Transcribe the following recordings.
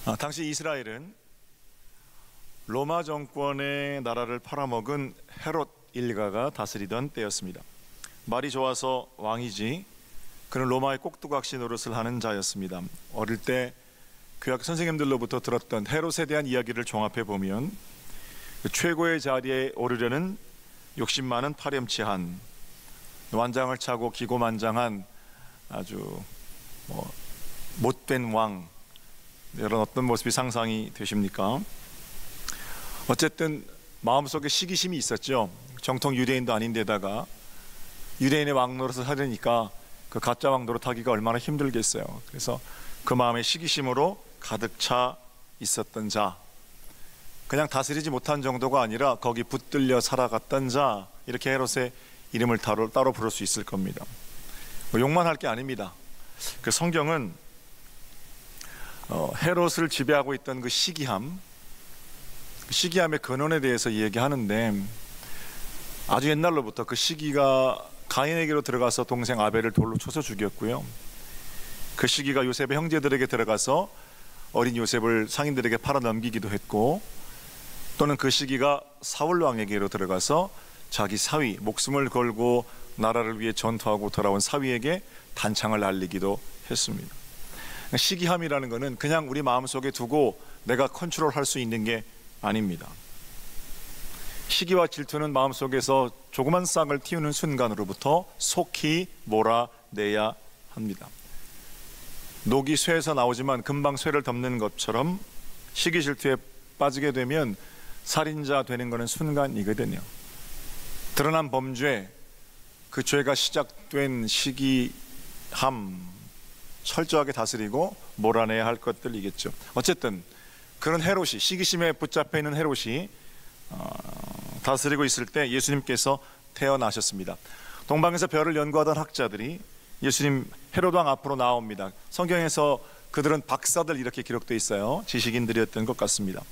당시 이스라엘은 로마 정권의 나라를 팔아먹은 헤롯 일가가 다스리던 때였습니다. 말이 좋아서 왕이지 그는 로마의 꼭두각시 노릇을 하는 자였습니다. 어릴 때 교학 선생님들로부터 들었던 헤롯에 대한 이야기를 종합해 보면 최고의 자리에 오르려는 욕심 많은 파렴치한 완장을 차고 기고만장한 아주 못된 왕, 이런 어떤 모습이 상상이 되십니까? 어쨌든 마음속에 시기심이 있었죠. 정통 유대인도 아닌데다가 유대인의 왕 노릇을 하려니까 그 가짜 왕 노릇하기가 얼마나 힘들겠어요. 그래서 그 마음에 시기심으로 가득 차 있었던 자, 그냥 다스리지 못한 정도가 아니라 거기 붙들려 살아갔던 자, 이렇게 헤롯의 이름을 따로 부를 수 있을 겁니다. 욕만 할 게 아닙니다. 그 성경은 헤롯을 지배하고 있던 그 시기함의 근원에 대해서 이야기하는데, 아주 옛날로부터 그 시기가 가인에게로 들어가서 동생 아벨을 돌로 쳐서 죽였고요, 그 시기가 요셉의 형제들에게 들어가서 어린 요셉을 상인들에게 팔아 넘기기도 했고, 또는 그 시기가 사울 왕에게로 들어가서 자기 사위, 목숨을 걸고 나라를 위해 전투하고 돌아온 사위에게 단창을 날리기도 했습니다. 시기함이라는 것은 그냥 우리 마음속에 두고 내가 컨트롤할 수 있는 게 아닙니다. 시기와 질투는 마음속에서 조그만 싹을 틔우는 순간으로부터 속히 몰아내야 합니다. 녹이 쇠에서 나오지만 금방 쇠를 덮는 것처럼 시기 질투에 빠지게 되면 살인자 되는 것은 순간이거든요. 드러난 범죄, 그 죄가 시작된 시기함 철저하게 다스리고 몰아내야 할 것들이겠죠. 어쨌든 그런 헤롯이, 시기심에 붙잡혀 있는 헤롯이 다스리고 있을 때 예수님께서 태어나셨습니다. 동방에서 별을 연구하던 학자들이 예수님 헤롯 왕 앞으로 나옵니다. 성경에서 그들은 박사들 이렇게 기록되어 있어요. 지식인들이었던 것 같습니다.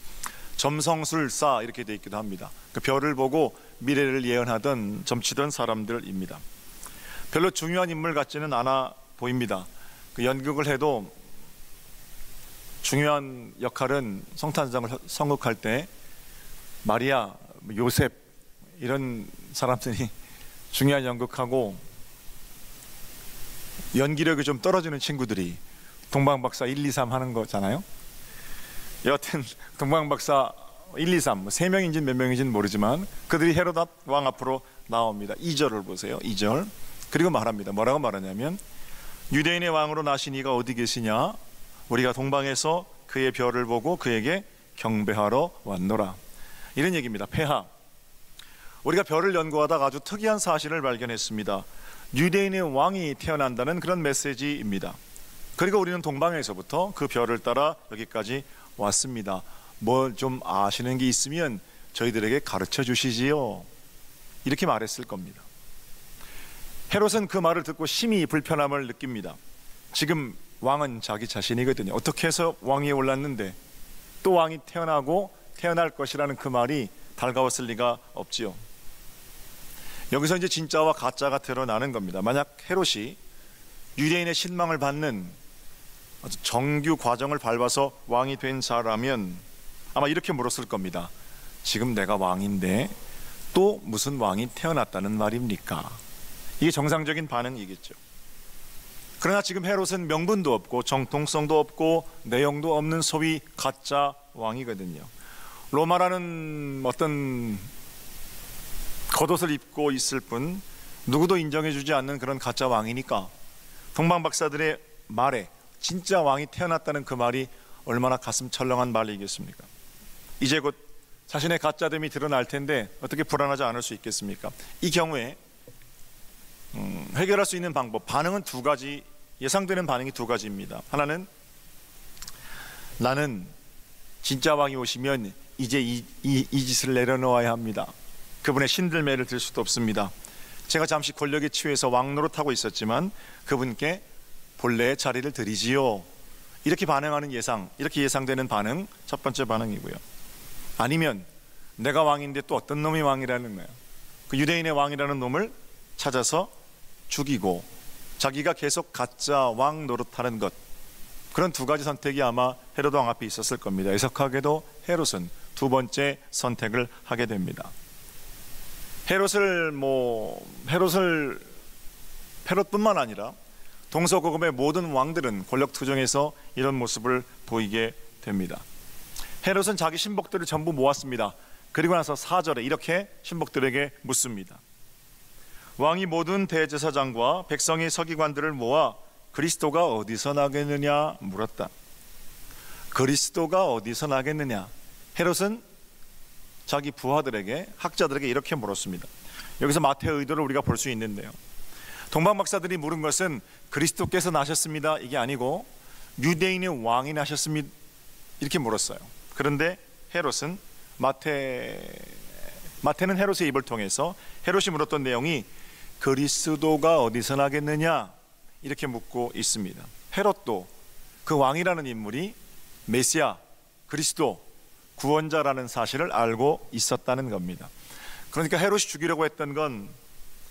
점성술사 이렇게 되어 있기도 합니다. 그 별을 보고 미래를 예언하던, 점치던 사람들입니다. 별로 중요한 인물 같지는 않아 보입니다. 그 연극을 해도 중요한 역할은 성탄장을 선곡할 때 마리아, 요셉 이런 사람들이 중요한 연극하고, 연기력이 좀 떨어지는 친구들이 동방박사 1, 2, 3 하는 거잖아요. 여하튼 동방박사 1, 2, 3 3명인지는 몇 명인지는 모르지만 그들이 헤롯 왕 앞으로 나옵니다. 2절을 보세요. 2절. 그리고 말합니다. 뭐라고 말하냐면, 유대인의 왕으로 나신 이가 어디 계시냐? 우리가 동방에서 그의 별을 보고 그에게 경배하러 왔노라. 이런 얘기입니다. 폐하. 우리가 별을 연구하다가 아주 특이한 사실을 발견했습니다. 유대인의 왕이 태어난다는 그런 메시지입니다. 그리고 우리는 동방에서부터 그 별을 따라 여기까지 왔습니다. 뭐 좀 아시는 게 있으면 저희들에게 가르쳐 주시지요. 이렇게 말했을 겁니다. 헤롯은 그 말을 듣고 심히 불편함을 느낍니다. 지금 왕은 자기 자신이거든요. 어떻게 해서 왕위에 올랐는데 또 왕이 태어나고 태어날 것이라는 그 말이 달가웠을 리가 없지요. 여기서 이제 진짜와 가짜가 드러나는 겁니다. 만약 헤롯이 유대인의 신망을 받는 아주 정규 과정을 밟아서 왕이 된 자라면 아마 이렇게 물었을 겁니다. 지금 내가 왕인데 또 무슨 왕이 태어났다는 말입니까? 이게 정상적인 반응이겠죠. 그러나 지금 헤롯은 명분도 없고 정통성도 없고 내용도 없는 소위 가짜 왕이거든요. 로마라는 어떤 겉옷을 입고 있을 뿐 누구도 인정해주지 않는 그런 가짜 왕이니까 동방박사들의 말에 진짜 왕이 태어났다는 그 말이 얼마나 가슴 철렁한 말이겠습니까? 이제 곧 자신의 가짜됨이 드러날 텐데 어떻게 불안하지 않을 수 있겠습니까? 이 경우에 해결할 수 있는 방법, 반응은 두 가지, 예상되는 반응이 두 가지입니다. 하나는, 나는 진짜 왕이 오시면 이제 이 짓을 내려놓아야 합니다. 그분의 신들매를 들 수도 없습니다. 제가 잠시 권력에 취해서 왕 노릇하고 있었지만 그분께 본래의 자리를 드리지요. 이렇게 반응하는 예상, 이렇게 예상되는 반응, 첫 번째 반응이고요. 아니면 내가 왕인데 또 어떤 놈이 왕이라는 거예요. 그 유대인의 왕이라는 놈을 찾아서 죽이고 자기가 계속 가짜 왕 노릇하는 것, 그런 두 가지 선택이 아마 헤로드 왕 앞에 있었을 겁니다. 애석하게도 헤롯은 두 번째 선택을 하게 됩니다. 헤롯뿐만 아니라 동서고금의 모든 왕들은 권력투쟁에서 이런 모습을 보이게 됩니다. 헤롯은 자기 신복들을 전부 모았습니다. 그리고 나서 4절에 이렇게 신복들에게 묻습니다. 왕이 모든 대제사장과 백성의 서기관들을 모아 그리스도가 어디서 나겠느냐 물었다. 그리스도가 어디서 나겠느냐. 헤롯은 자기 부하들에게, 학자들에게 이렇게 물었습니다. 여기서 마태의 의도를 우리가 볼 수 있는데요, 동방박사들이 물은 것은 그리스도께서 나셨습니다 이게 아니고 유대인의 왕이 나셨습니다 이렇게 물었어요. 그런데 헤롯은 마태는 헤롯의 입을 통해서 헤롯이 물었던 내용이 그리스도가 어디서 나겠느냐 이렇게 묻고 있습니다. 헤롯도 그 왕이라는 인물이 메시아, 그리스도, 구원자라는 사실을 알고 있었다는 겁니다. 그러니까 헤롯이 죽이려고 했던 건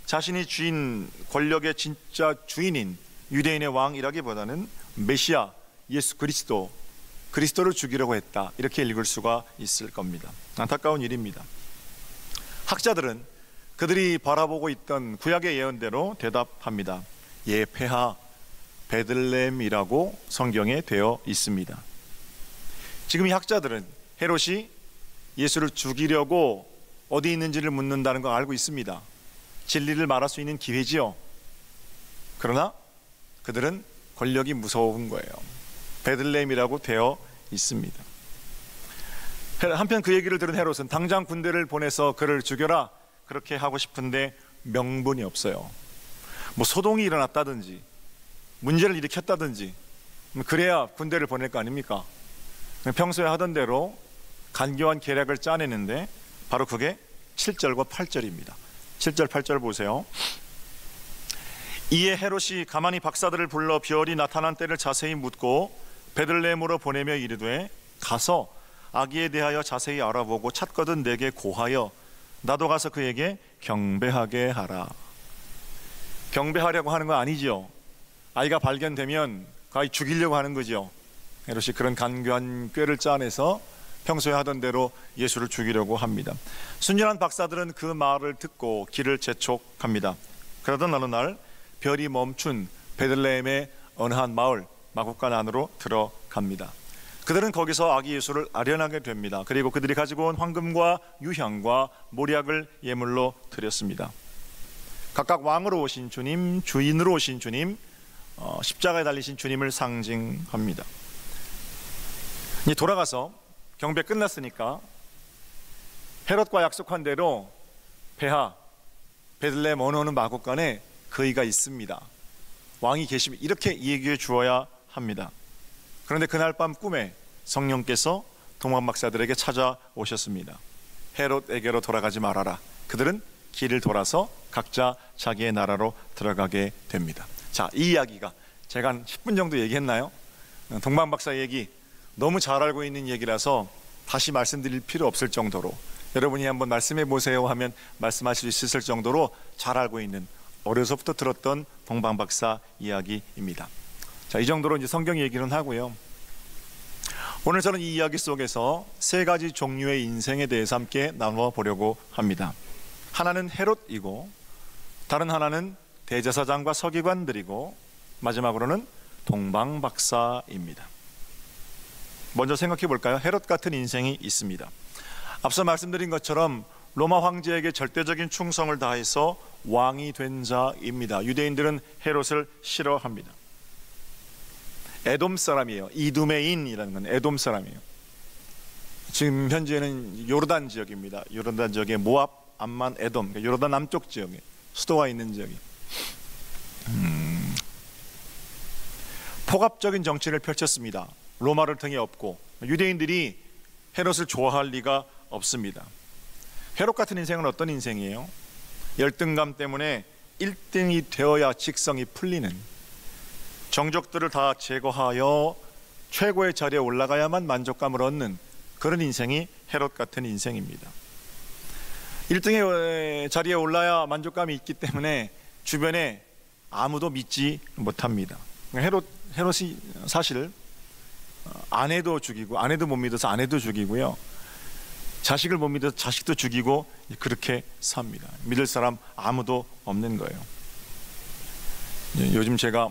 자신이 주인, 권력의 진짜 주인인 유대인의 왕이라기보다는 메시아, 예수 그리스도를 죽이려고 했다, 이렇게 읽을 수가 있을 겁니다. 안타까운 일입니다. 학자들은 그들이 바라보고 있던 구약의 예언대로 대답합니다. 폐하 베들레헴이라고 성경에 되어 있습니다. 지금 이 학자들은 헤롯이 예수를 죽이려고 어디 있는지를 묻는다는 걸 알고 있습니다. 진리를 말할 수 있는 기회지요. 그러나 그들은 권력이 무서운 거예요. 베들레헴이라고 되어 있습니다. 한편 그 얘기를 들은 헤롯은 당장 군대를 보내서 그를 죽여라 그렇게 하고 싶은데 명분이 없어요. 소동이 일어났다든지 문제를 일으켰다든지 그래야 군대를 보낼 거 아닙니까? 평소에 하던 대로 간교한 계략을 짜내는데 바로 그게 7절과 8절입니다. 7절 8절 보세요. 이에 헤롯이 가만히 박사들을 불러 별이 나타난 때를 자세히 묻고 베들레헴으로 보내며 이르되 가서 아기에 대하여 자세히 알아보고 찾거든 내게 고하여 나도 가서 그에게 경배하게 하라. 경배하려고 하는 거 아니죠. 아이가 발견되면 그 아이 죽이려고 하는 거죠. 헤롯이 그런 간교한 꾀를 짜내서 평소에 하던 대로 예수를 죽이려고 합니다. 순진한 박사들은 그 말을 듣고 길을 재촉합니다. 그러던 어느 날 별이 멈춘 베들레헴의 어느 한 마을 마구간 안으로 들어갑니다. 그들은 거기서 아기 예수를 아련하게 됩니다. 그리고 그들이 가지고 온 황금과 유향과 모략을 예물로 드렸습니다. 각각 왕으로 오신 주님, 주인으로 오신 주님, 십자가에 달리신 주님을 상징합니다. 이제 돌아가서 경배 끝났으니까 헤롯과 약속한 대로 폐하 베들레헴 어느 마구간에 그이가 있습니다. 왕이 계시면 이렇게 얘기해 주어야 합니다. 그런데 그날 밤 꿈에 성령께서 동방박사들에게 찾아오셨습니다. 헤롯에게로 돌아가지 말아라. 그들은 길을 돌아서 각자 자기의 나라로 들어가게 됩니다. 자, 이 이야기가 제가 한 10분 정도 얘기했나요? 동방박사 얘기 너무 잘 알고 있는 얘기라서 다시 말씀드릴 필요 없을 정도로, 여러분이 한번 말씀해 보세요 하면 말씀하실 수 있을 정도로 잘 알고 있는, 어려서부터 들었던 동방박사 이야기입니다. 자, 이 정도로 이제 성경 얘기는 하고요. 오늘 저는 이 이야기 속에서 세 가지 종류의 인생에 대해서 함께 나누어 보려고 합니다. 하나는 헤롯이고, 다른 하나는 대제사장과 서기관들이고, 마지막으로는 동방박사입니다. 먼저 생각해 볼까요? 헤롯 같은 인생이 있습니다. 앞서 말씀드린 것처럼 로마 황제에게 절대적인 충성을 다해서 왕이 된 자입니다. 유대인들은 헤롯을 싫어합니다. 에돔 사람이에요. 이두메인이라는 건 에돔 사람이에요. 지금 현재는 요르단 지역입니다. 요르단 지역의 모압, 암만, 에돔, 그러니까 요르단 남쪽 지역에 수도가 있는 지역이. 폭압적인 정치를 펼쳤습니다. 로마를 등에 업고 유대인들이 헤롯을 좋아할 리가 없습니다. 헤롯 같은 인생은 어떤 인생이에요? 열등감 때문에 1등이 되어야 직성이 풀리는, 정적들을 다 제거하여 최고의 자리에 올라가야만 만족감을 얻는 그런 인생이 헤롯 같은 인생입니다. 1등의 자리에 올라야 만족감이 있기 때문에 주변에 아무도 믿지 못합니다. 헤롯이 사실 아내도 죽이고, 아내도 못 믿어서 아내도 죽이고요, 자식을 못 믿어서 자식도 죽이고, 그렇게 삽니다. 믿을 사람 아무도 없는 거예요. 요즘 제가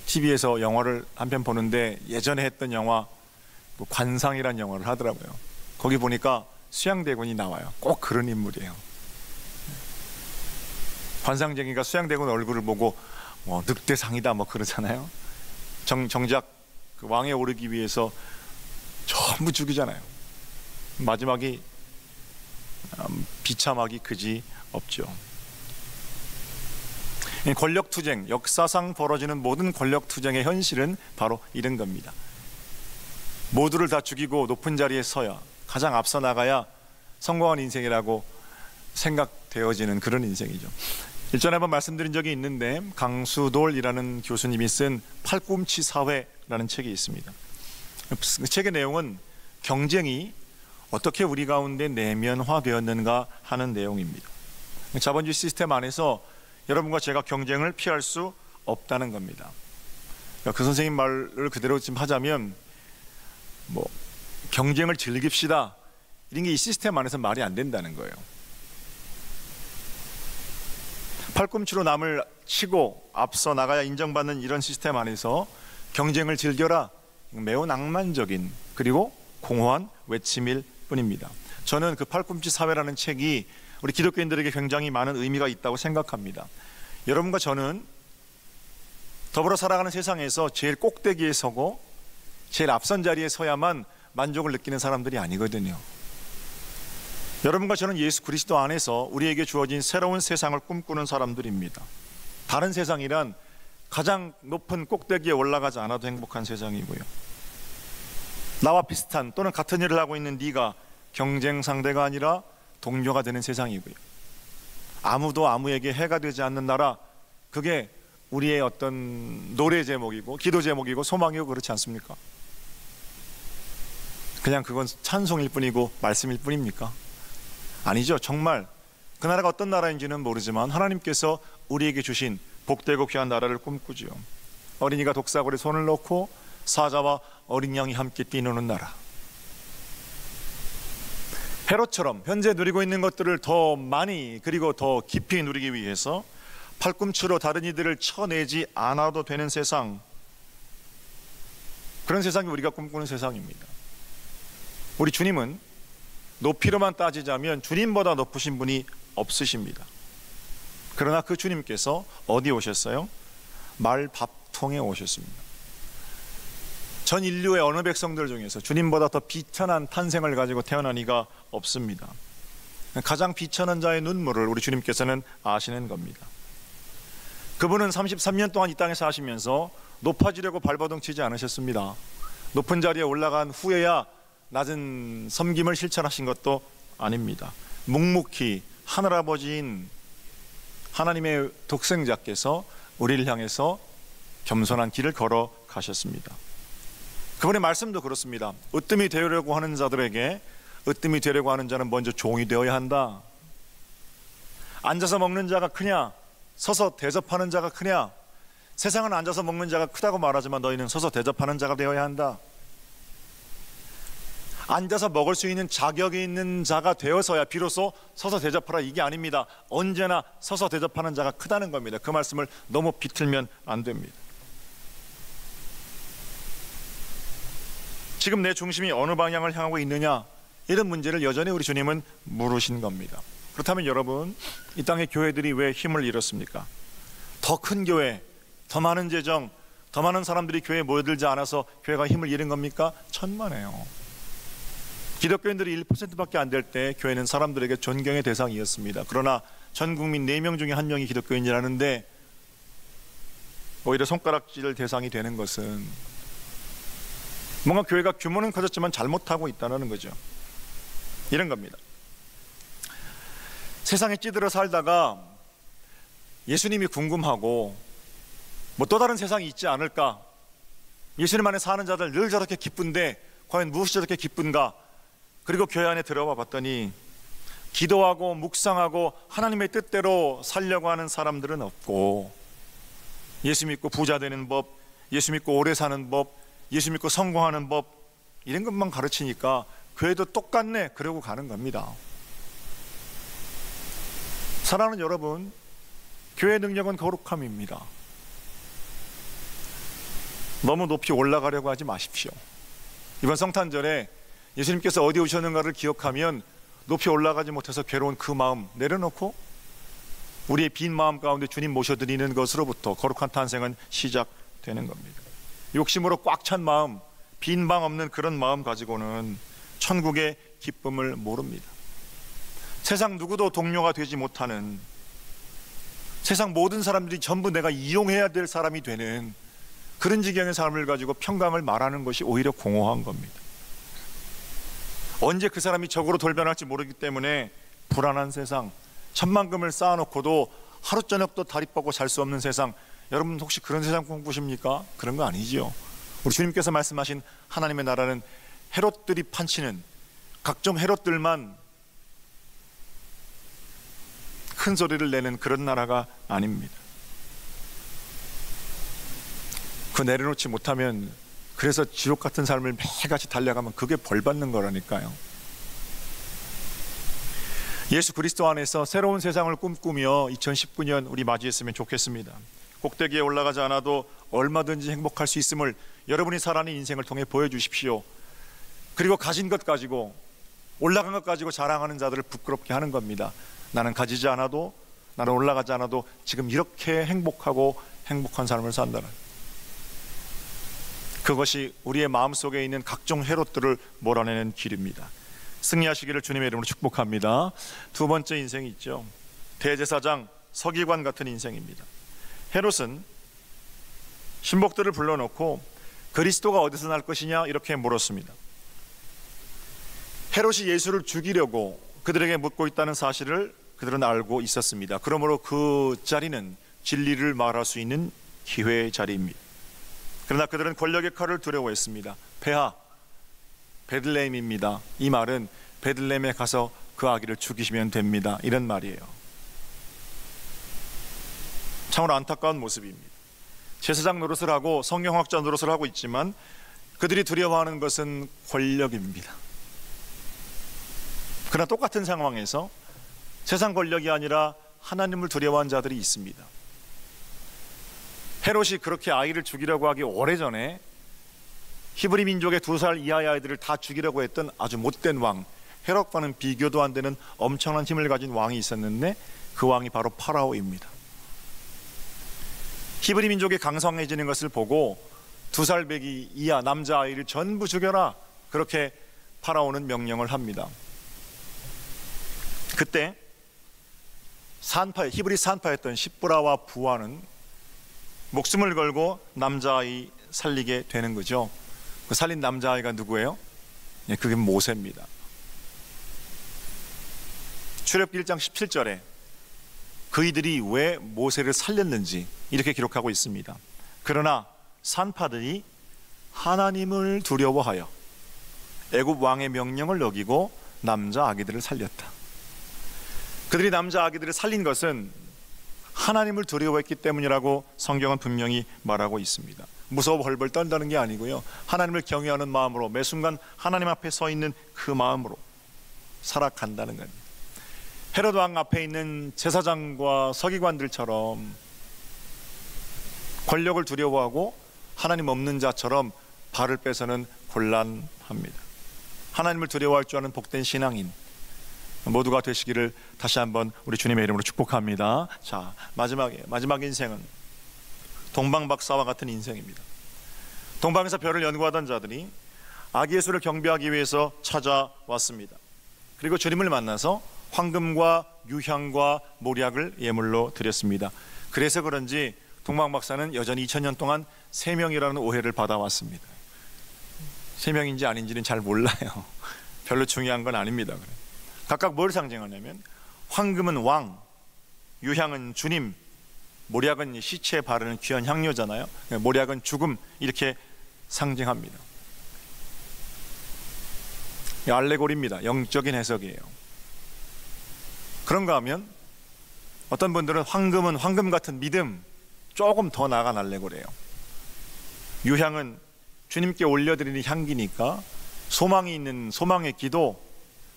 TV에서 영화를 한 편 보는데, 예전에 했던 영화 관상이라는 영화를 하더라고요. 거기 보니까 수양대군이 나와요. 꼭 그런 인물이에요. 관상쟁이가 수양대군 얼굴을 보고 늑대상이다 그러잖아요. 정작 그 왕에 오르기 위해서 전부 죽이잖아요. 마지막이 비참하기 그지 없죠. 권력투쟁, 역사상 벌어지는 모든 권력투쟁의 현실은 바로 이런 겁니다. 모두를 다 죽이고 높은 자리에 서야, 가장 앞서 나가야 성공한 인생이라고 생각되어지는 그런 인생이죠. 일전에 한번 말씀드린 적이 있는데, 강수돌이라는 교수님이 쓴 팔꿈치 사회라는 책이 있습니다. 그 책의 내용은 경쟁이 어떻게 우리 가운데 내면화되었는가 하는 내용입니다. 자본주의 시스템 안에서 여러분과 제가 경쟁을 피할 수 없다는 겁니다. 그 선생님 말을 그대로 지금 하자면, 경쟁을 즐깁시다, 이런 게 이 시스템 안에서 말이 안 된다는 거예요. 팔꿈치로 남을 치고 앞서 나가야 인정받는 이런 시스템 안에서 경쟁을 즐겨라, 매우 낭만적인 그리고 공허한 외침일 뿐입니다. 저는 그 팔꿈치 사회라는 책이 우리 기독교인들에게 굉장히 많은 의미가 있다고 생각합니다. 여러분과 저는 더불어 살아가는 세상에서 제일 꼭대기에 서고 제일 앞선 자리에 서야만 만족을 느끼는 사람들이 아니거든요. 여러분과 저는 예수 그리스도 안에서 우리에게 주어진 새로운 세상을 꿈꾸는 사람들입니다. 다른 세상이란 가장 높은 꼭대기에 올라가지 않아도 행복한 세상이고요, 나와 비슷한 또는 같은 일을 하고 있는 네가 경쟁 상대가 아니라 동료가 되는 세상이고요, 아무도 아무에게 해가 되지 않는 나라, 그게 우리의 어떤 노래 제목이고 기도 제목이고 소망이고 그렇지 않습니까? 그냥 그건 찬송일 뿐이고 말씀일 뿐입니까? 아니죠. 정말 그 나라가 어떤 나라인지는 모르지만 하나님께서 우리에게 주신 복되고 귀한 나라를 꿈꾸지요. 어린이가 독사골에 손을 넣고 사자와 어린 양이 함께 뛰노는 나라. 헤롯처럼 현재 누리고 있는 것들을 더 많이 그리고 더 깊이 누리기 위해서 팔꿈치로 다른 이들을 쳐내지 않아도 되는 세상, 그런 세상이 우리가 꿈꾸는 세상입니다. 우리 주님은 높이로만 따지자면 주님보다 높으신 분이 없으십니다. 그러나 그 주님께서 어디 오셨어요? 말밥통에 오셨습니다. 전 인류의 어느 백성들 중에서 주님보다 더 비천한 탄생을 가지고 태어난 이가 없습니다. 가장 비천한 자의 눈물을 우리 주님께서는 아시는 겁니다. 그분은 33년 동안 이 땅에 사시면서 높아지려고 발버둥 치지 않으셨습니다. 높은 자리에 올라간 후에야 낮은 섬김을 실천하신 것도 아닙니다. 묵묵히 하늘아버지인 하나님의 독생자께서 우리를 향해서 겸손한 길을 걸어 가셨습니다. 그분의 말씀도 그렇습니다. 으뜸이 되려고 하는 자들에게 으뜸이 되려고 하는 자는 먼저 종이 되어야 한다. 앉아서 먹는 자가 크냐, 서서 대접하는 자가 크냐. 세상은 앉아서 먹는 자가 크다고 말하지만 너희는 서서 대접하는 자가 되어야 한다. 앉아서 먹을 수 있는 자격이 있는 자가 되어서야 비로소 서서 대접하라, 이게 아닙니다. 언제나 서서 대접하는 자가 크다는 겁니다. 그 말씀을 너무 비틀면 안 됩니다. 지금 내 중심이 어느 방향을 향하고 있느냐, 이런 문제를 여전히 우리 주님은 물으신 겁니다. 그렇다면 여러분, 이 땅의 교회들이 왜 힘을 잃었습니까? 더 큰 교회, 더 많은 재정, 더 많은 사람들이 교회에 모여들지 않아서 교회가 힘을 잃은 겁니까? 천만에요. 기독교인들이 1%밖에 안 될 때 교회는 사람들에게 존경의 대상이었습니다. 그러나 전 국민 4명 중에 1명이 기독교인이라는데 오히려 손가락질 대상이 되는 것은 뭔가 교회가 규모는 커졌지만 잘못하고 있다는 거죠. 이런 겁니다. 세상에 찌들어 살다가 예수님이 궁금하고 또 다른 세상이 있지 않을까, 예수님 안에 사는 자들 늘 저렇게 기쁜데 과연 무엇이 저렇게 기쁜가, 그리고 교회 안에 들어와 봤더니 기도하고 묵상하고 하나님의 뜻대로 살려고 하는 사람들은 없고, 예수 믿고 부자 되는 법, 예수 믿고 오래 사는 법, 예수 믿고 성공하는 법 이런 것만 가르치니까 교회도 똑같네 그러고 가는 겁니다. 사랑하는 여러분, 교회의 능력은 거룩함입니다. 너무 높이 올라가려고 하지 마십시오. 이번 성탄절에 예수님께서 어디 오셨는가를 기억하면 높이 올라가지 못해서 괴로운 그 마음 내려놓고 우리의 빈 마음 가운데 주님 모셔드리는 것으로부터 거룩한 탄생은 시작되는 겁니다. 욕심으로 꽉 찬 마음, 빈 방 없는 그런 마음 가지고는 천국의 기쁨을 모릅니다. 세상 누구도 동료가 되지 못하는, 세상 모든 사람들이 전부 내가 이용해야 될 사람이 되는 그런 지경의 삶을 가지고 평강을 말하는 것이 오히려 공허한 겁니다. 언제 그 사람이 적으로 돌변할지 모르기 때문에 불안한 세상, 천만금을 쌓아놓고도 하루 저녁도 다리 뻗고 잘 수 없는 세상, 여러분 혹시 그런 세상 꿈꾸십니까? 그런 거 아니지요. 우리 주님께서 말씀하신 하나님의 나라는 헤롯들이 판치는, 각종 헤롯들만 큰 소리를 내는 그런 나라가 아닙니다. 그 내려놓지 못하면, 그래서 지옥 같은 삶을 매일같이 달려가면 그게 벌 받는 거라니까요. 예수 그리스도 안에서 새로운 세상을 꿈꾸며 2019년 우리 맞이했으면 좋겠습니다. 꼭대기에 올라가지 않아도 얼마든지 행복할 수 있음을 여러분이 살아가는 인생을 통해 보여주십시오. 그리고 가진 것 가지고, 올라간 것 가지고 자랑하는 자들을 부끄럽게 하는 겁니다. 나는 가지지 않아도, 나는 올라가지 않아도 지금 이렇게 행복하고 행복한 삶을 산다는, 그것이 우리의 마음속에 있는 각종 헤롯들을 몰아내는 길입니다. 승리하시기를 주님의 이름으로 축복합니다. 두 번째 인생이 있죠. 대제사장, 서기관 같은 인생입니다. 헤롯은 신복들을 불러놓고 그리스도가 어디서 날 것이냐 이렇게 물었습니다. 헤롯이 예수를 죽이려고 그들에게 묻고 있다는 사실을 그들은 알고 있었습니다. 그러므로 그 자리는 진리를 말할 수 있는 기회의 자리입니다. 그러나 그들은 권력의 칼을 두려워했습니다. 폐하, 베들레헴입니다. 이 말은 베들레헴에 가서 그 아기를 죽이시면 됩니다, 이런 말이에요. 참으로 안타까운 모습입니다. 제사장 노릇을 하고 성경학자 노릇을 하고 있지만 그들이 두려워하는 것은 권력입니다. 그러나 똑같은 상황에서 세상 권력이 아니라 하나님을 두려워하는 자들이 있습니다. 헤롯이 그렇게 아이를 죽이려고 하기 오래전에 히브리 민족의 2살 이하의 아이들을 다 죽이려고 했던 아주 못된 왕, 헤롯과는 비교도 안 되는 엄청난 힘을 가진 왕이 있었는데 그 왕이 바로 파라오입니다. 히브리 민족이 강성해지는 것을 보고 2살 배기 이하 남자아이를 전부 죽여라, 그렇게 파라오는 명령을 합니다. 그때 히브리 산파였던 십브라와 부하는 목숨을 걸고 남자아이 살리게 되는 거죠. 그 살린 남자아이가 누구예요? 그게 모세입니다. 출애굽기 1장 17절에 그이들이 왜 모세를 살렸는지 이렇게 기록하고 있습니다. 그러나 산파들이 하나님을 두려워하여 애굽 왕의 명령을 어기고 남자 아기들을 살렸다. 그들이 남자 아기들을 살린 것은 하나님을 두려워했기 때문이라고 성경은 분명히 말하고 있습니다. 무서워 벌벌 떤다는 게 아니고요, 하나님을 경외하는 마음으로 매 순간 하나님 앞에 서 있는 그 마음으로 살아간다는 겁니다. 헤롯 왕 앞에 있는 제사장과 서기관들처럼 권력을 두려워하고 하나님 없는 자처럼 발을 빼서는 곤란합니다. 하나님을 두려워할 줄 아는 복된 신앙인 모두가 되시기를 다시 한번 우리 주님의 이름으로 축복합니다. 자, 마지막 인생은 동방박사와 같은 인생입니다. 동방에서 별을 연구하던 자들이 아기 예수를 경배하기 위해서 찾아왔습니다. 그리고 주님을 만나서 황금과 유향과 몰약을 예물로 드렸습니다. 그래서 그런지 동방박사는 여전히 2000년 동안 3명이라는 오해를 받아왔습니다. 3명인지 아닌지는 잘 몰라요. 별로 중요한 건 아닙니다. 각각 뭘 상징하냐면 황금은 왕, 유향은 주님, 몰약은 시체에 바르는 귀한 향료잖아요. 몰약은 죽음, 이렇게 상징합니다. 알레고리입니다. 영적인 해석이에요. 그런가 하면 어떤 분들은 황금은 황금 같은 믿음, 조금 더 나아간 알레고리예요. 유향은 주님께 올려드리는 향기니까 소망이 있는 소망의 기도,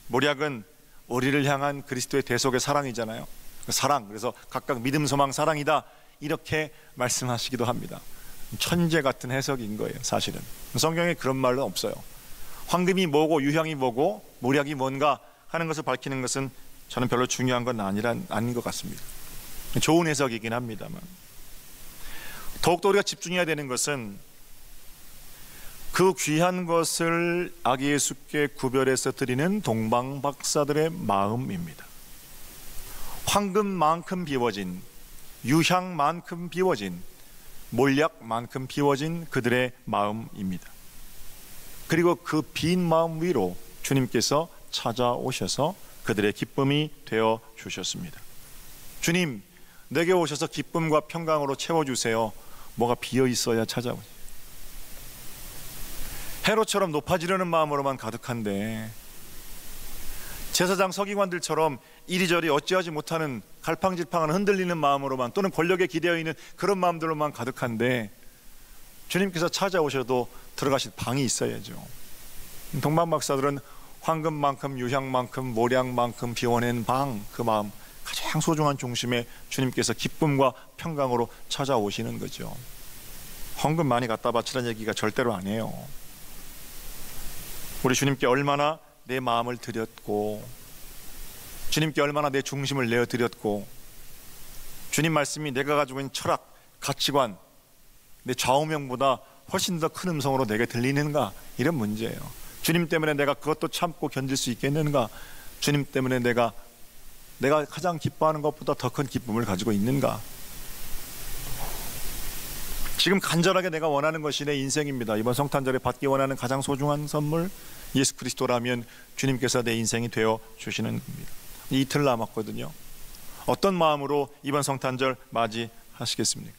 모략은 우리를 향한 그리스도의 대속의 사랑이잖아요. 사랑, 그래서 각각 믿음, 소망, 사랑이다 이렇게 말씀하시기도 합니다. 천재 같은 해석인 거예요. 사실은 성경에 그런 말은 없어요. 황금이 뭐고 유향이 뭐고 모략이 뭔가 하는 것을 밝히는 것은 저는 별로 중요한 건 아닌 것 같습니다. 좋은 해석이긴 합니다만, 더욱더 우리가 집중해야 되는 것은 그 귀한 것을 아기 예수께 구별해서 드리는 동방박사들의 마음입니다. 황금만큼 비워진, 유향만큼 비워진, 몰약만큼 비워진 그들의 마음입니다. 그리고 그 빈 마음 위로 주님께서 찾아오셔서 그들의 기쁨이 되어 주셨습니다. 주님, 내게 오셔서 기쁨과 평강으로 채워주세요. 뭐가 비어 있어야 찾아오지. 헤롯처럼 높아지려는 마음으로만 가득한데, 제사장 서기관들처럼 이리저리 어찌하지 못하는 갈팡질팡한 흔들리는 마음으로만, 또는 권력에 기대어 있는 그런 마음들로만 가득한데, 주님께서 찾아오셔도 들어가실 방이 있어야죠. 동방박사들은 황금만큼 유향만큼 모략만큼 비워낸 방, 그 마음, 가장 소중한 중심에 주님께서 기쁨과 평강으로 찾아오시는 거죠. 헌금 많이 갖다 바치라는 얘기가 절대로 아니에요. 우리 주님께 얼마나 내 마음을 드렸고, 주님께 얼마나 내 중심을 내어드렸고, 주님 말씀이 내가 가지고 있는 철학, 가치관, 내 좌우명보다 훨씬 더 큰 음성으로 내게 들리는가, 이런 문제예요. 주님 때문에 내가 그것도 참고 견딜 수 있겠는가, 주님 때문에 내가 가장 기뻐하는 것보다 더 큰 기쁨을 가지고 있는가. 지금 간절하게 내가 원하는 것이 내 인생입니다. 이번 성탄절에 받기 원하는 가장 소중한 선물, 예수 그리스도라면 주님께서 내 인생이 되어 주시는 겁니다. 이틀 남았거든요. 어떤 마음으로 이번 성탄절 맞이하시겠습니까?